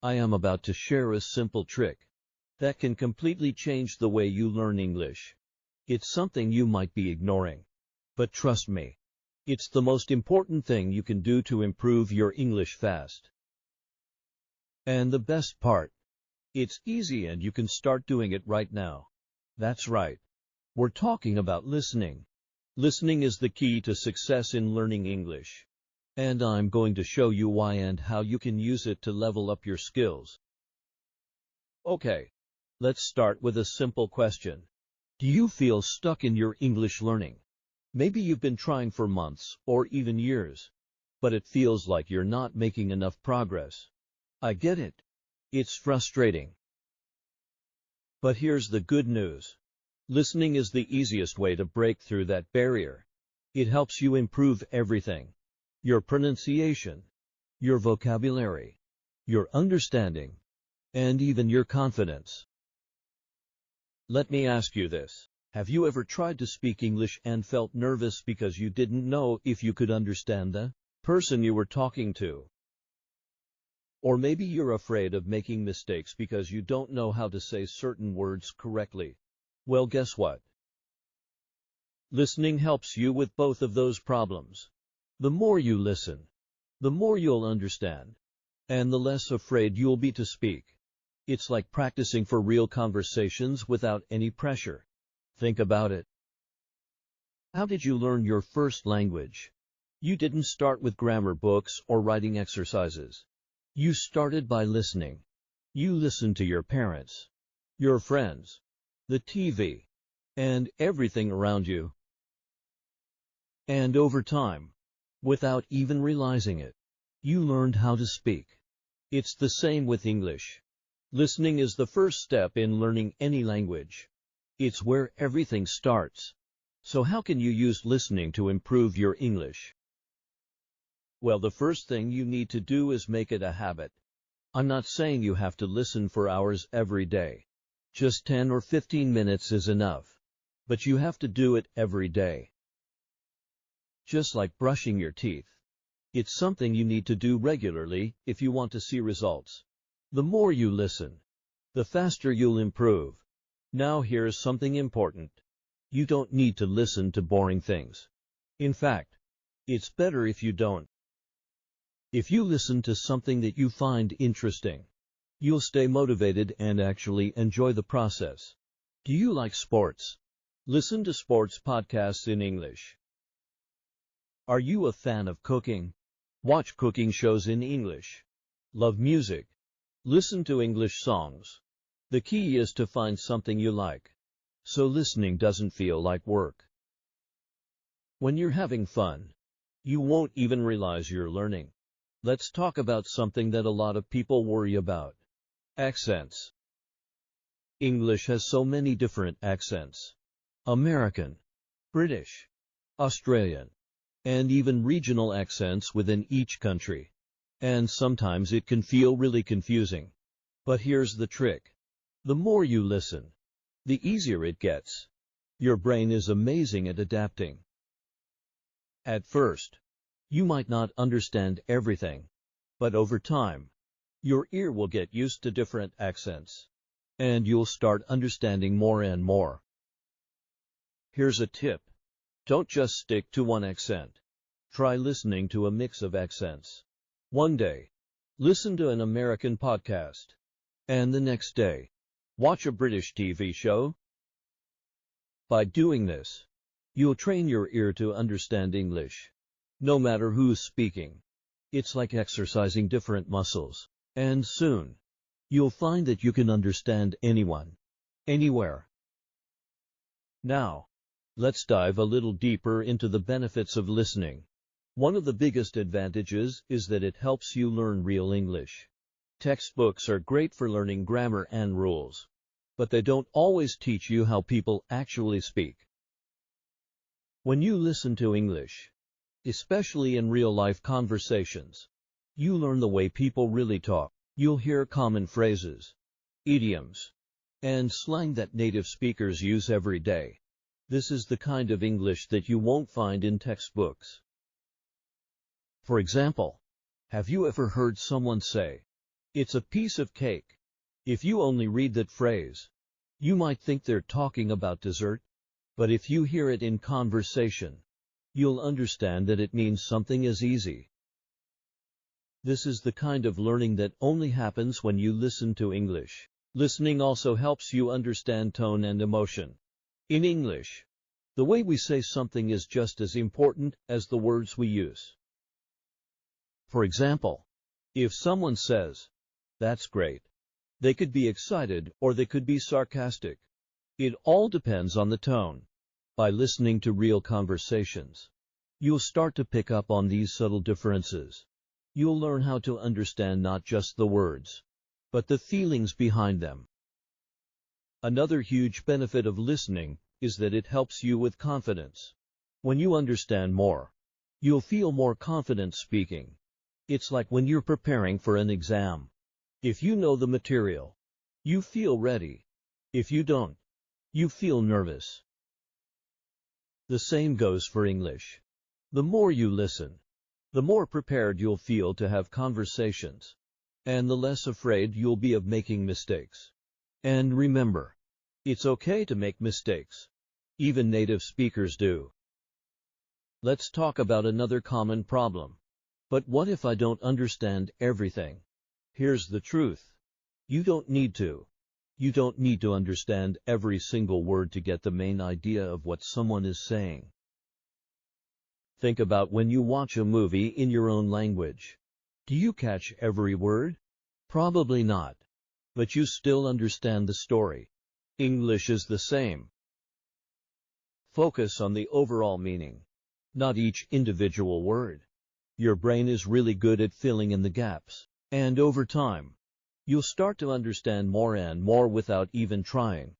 I am about to share a simple trick that can completely change the way you learn English. It's something you might be ignoring, but trust me, it's the most important thing you can do to improve your English fast. And the best part, it's easy and you can start doing it right now. That's right. We're talking about listening. Listening is the key to success in learning English. And I'm going to show you why and how you can use it to level up your skills. Okay, let's start with a simple question. Do you feel stuck in your English learning? Maybe you've been trying for months or even years, but it feels like you're not making enough progress. I get it. It's frustrating. But here's the good news. Listening is the easiest way to break through that barrier. It helps you improve everything. Your pronunciation, your vocabulary, your understanding, and even your confidence. Let me ask you this. Have you ever tried to speak English and felt nervous because you didn't know if you could understand the person you were talking to? Or maybe you're afraid of making mistakes because you don't know how to say certain words correctly. Well, guess what? Listening helps you with both of those problems. The more you listen, the more you'll understand, and the less afraid you'll be to speak. It's like practicing for real conversations without any pressure. Think about it. How did you learn your first language? You didn't start with grammar books or writing exercises. You started by listening. You listened to your parents, your friends, the TV, and everything around you. And over time, without even realizing it, you learned how to speak. It's the same with English. Listening is the first step in learning any language. It's where everything starts. So how can you use listening to improve your English? Well, the first thing you need to do is make it a habit. I'm not saying you have to listen for hours every day. Just 10 or 15 minutes is enough. But you have to do it every day. Just like brushing your teeth. It's something you need to do regularly if you want to see results. The more you listen, the faster you'll improve. Now here's something important. You don't need to listen to boring things. In fact, it's better if you don't. If you listen to something that you find interesting, you'll stay motivated and actually enjoy the process. Do you like sports? Listen to sports podcasts in English. Are you a fan of cooking? Watch cooking shows in English. Love music? Listen to English songs. The key is to find something you like, so listening doesn't feel like work. When you're having fun, you won't even realize you're learning. Let's talk about something that a lot of people worry about. Accents. English has so many different accents. American, British, Australian, and even regional accents within each country. And sometimes it can feel really confusing. But here's the trick. The more you listen, the easier it gets. Your brain is amazing at adapting. At first, you might not understand everything, but over time, your ear will get used to different accents, and you'll start understanding more and more. Here's a tip. Don't just stick to one accent. Try listening to a mix of accents. One day, listen to an American podcast, and the next day, watch a British TV show. By doing this, you'll train your ear to understand English, no matter who's speaking. It's like exercising different muscles, and soon, you'll find that you can understand anyone, anywhere. Now, let's dive a little deeper into the benefits of listening. One of the biggest advantages is that it helps you learn real English. Textbooks are great for learning grammar and rules, but they don't always teach you how people actually speak. When you listen to English, especially in real-life conversations, you learn the way people really talk. You'll hear common phrases, idioms, and slang that native speakers use every day. This is the kind of English that you won't find in textbooks. For example, have you ever heard someone say, It's a piece of cake. If you only read that phrase, you might think they're talking about dessert, but if you hear it in conversation, you'll understand that it means something as easy. This is the kind of learning that only happens when you listen to English. Listening also helps you understand tone and emotion. In English, the way we say something is just as important as the words we use. For example, if someone says, "That's great," they could be excited or they could be sarcastic. It all depends on the tone. By listening to real conversations, you'll start to pick up on these subtle differences. You'll learn how to understand not just the words, but the feelings behind them. Another huge benefit of listening is that it helps you with confidence. When you understand more, you'll feel more confident speaking. It's like when you're preparing for an exam. If you know the material, you feel ready. If you don't, you feel nervous. The same goes for English. The more you listen, the more prepared you'll feel to have conversations, and the less afraid you'll be of making mistakes. And remember, it's okay to make mistakes. Even native speakers do. Let's talk about another common problem. But what if I don't understand everything? Here's the truth. You don't need to. You don't need to understand every single word to get the main idea of what someone is saying. Think about when you watch a movie in your own language. Do you catch every word? Probably not. But you still understand the story. English is the same. Focus on the overall meaning, not each individual word. Your brain is really good at filling in the gaps, and over time, you'll start to understand more and more without even trying.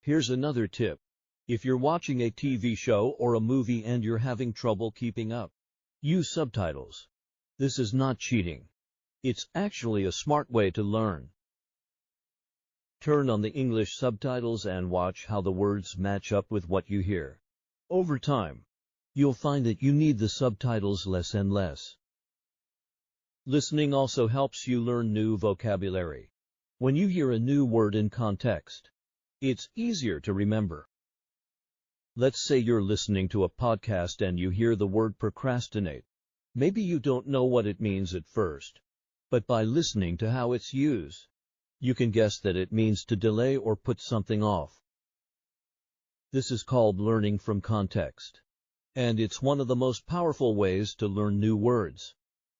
Here's another tip. If you're watching a TV show or a movie and you're having trouble keeping up, use subtitles. This is not cheating. It's actually a smart way to learn. Turn on the English subtitles and watch how the words match up with what you hear. Over time, you'll find that you need the subtitles less and less. Listening also helps you learn new vocabulary. When you hear a new word in context, it's easier to remember. Let's say you're listening to a podcast and you hear the word procrastinate. Maybe you don't know what it means at first, but by listening to how it's used, you can guess that it means to delay or put something off. This is called learning from context, and it's one of the most powerful ways to learn new words.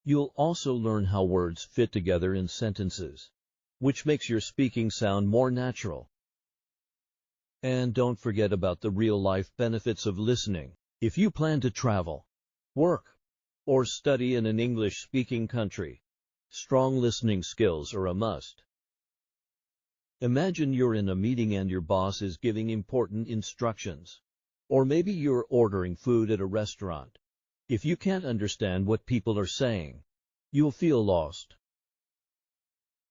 You'll also learn how words fit together in sentences, which makes your speaking sound more natural. And don't forget about the real-life benefits of listening. If you plan to travel, work, or study in an English-speaking country, strong listening skills are a must. Imagine you're in a meeting and your boss is giving important instructions. Or maybe you're ordering food at a restaurant. If you can't understand what people are saying, you'll feel lost.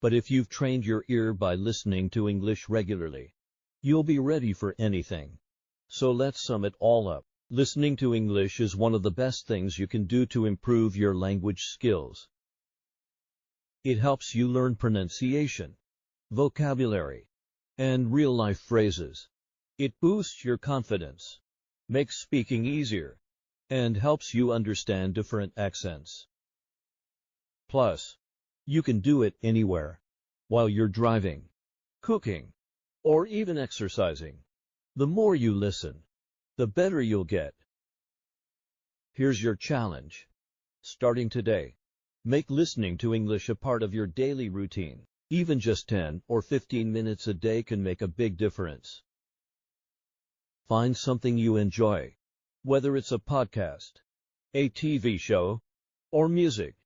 But if you've trained your ear by listening to English regularly, you'll be ready for anything. So let's sum it all up. Listening to English is one of the best things you can do to improve your language skills. It helps you learn pronunciation, vocabulary, and real-life phrases. It boosts your confidence, makes speaking easier, and helps you understand different accents. Plus, you can do it anywhere, while you're driving, cooking, or even exercising. The more you listen, the better you'll get. Here's your challenge. Starting today, make listening to English a part of your daily routine. Even just 10 or 15 minutes a day can make a big difference. Find something you enjoy, whether it's a podcast, a TV show, or music,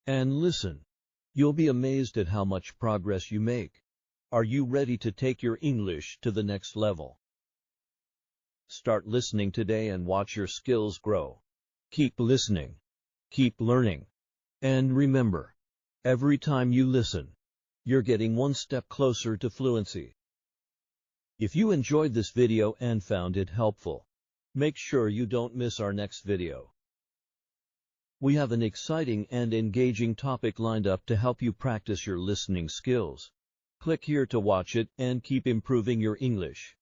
and listen. You'll be amazed at how much progress you make. Are you ready to take your English to the next level? Start listening today and watch your skills grow. Keep listening, keep learning, and remember, every time you listen, you're getting one step closer to fluency. If you enjoyed this video and found it helpful, make sure you don't miss our next video. We have an exciting and engaging topic lined up to help you practice your listening skills. Click here to watch it and keep improving your English.